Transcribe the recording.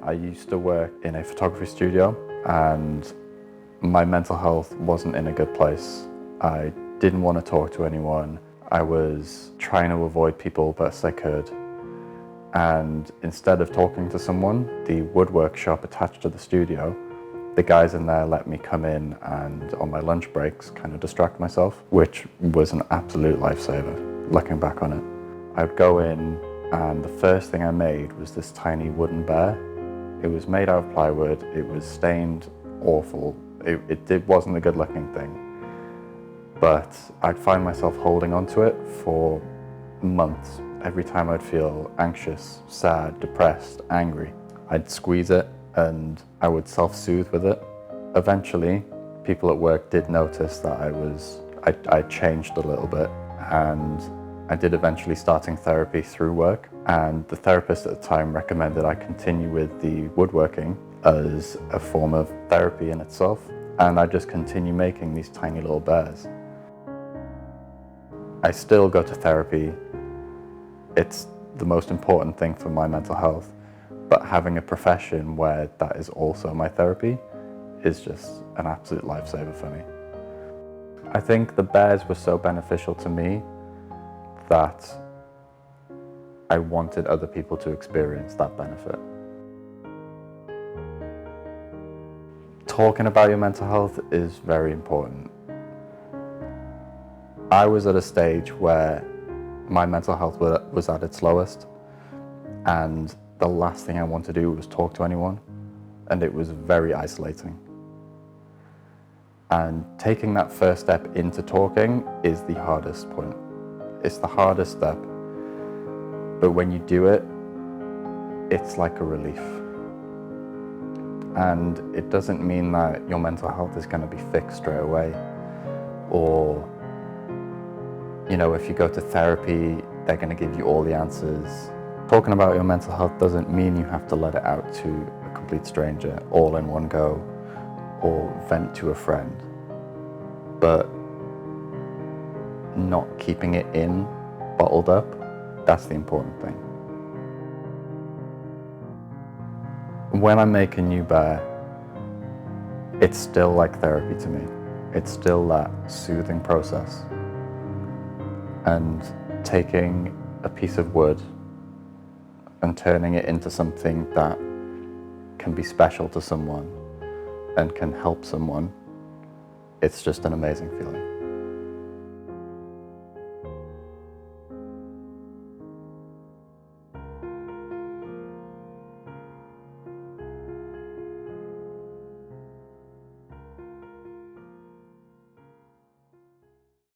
I used to work in a photography studio and my mental health wasn't in a good place. I didn't want to talk to anyone. I was trying to avoid people best I could. And instead of talking to someone, the woodwork shop attached to the studio, the guys in there let me come in and on my lunch breaks kind of distract myself, which was an absolute lifesaver, looking back on it. I'd go in and the first thing I made was this tiny wooden bear. It was made out of plywood, it was stained awful. It wasn't a good looking thing. But I'd find myself holding onto it for months. Every time I'd feel anxious, sad, depressed, angry, I'd squeeze it and I would self-soothe with it. Eventually, people at work did notice that I changed a little bit, and I did eventually starting therapy through work, and the therapist at the time recommended I continue with the woodworking as a form of therapy in itself, and I just continue making these tiny little bears. I still go to therapy. It's the most important thing for my mental health, but having a profession where that is also my therapy is just an absolute lifesaver for me. I think the bears were so beneficial to me that I wanted other people to experience that benefit. Talking about your mental health is very important. I was at a stage where my mental health was at its lowest, and the last thing I wanted to do was talk to anyone, and it was very isolating. And taking that first step into talking is the hardest point. It's the hardest step, but when you do it, it's like a relief. And it doesn't mean that your mental health is going to be fixed straight away, or if you go to therapy, they're going to give you all the answers. Talking about your mental health doesn't mean you have to let it out to a complete stranger all in one go, or vent to a friend. But not keeping it in, bottled up, that's the important thing. When I make a new bear, it's still like therapy to me. It's still that soothing process. And taking a piece of wood and turning it into something that can be special to someone and can help someone, it's just an amazing feeling.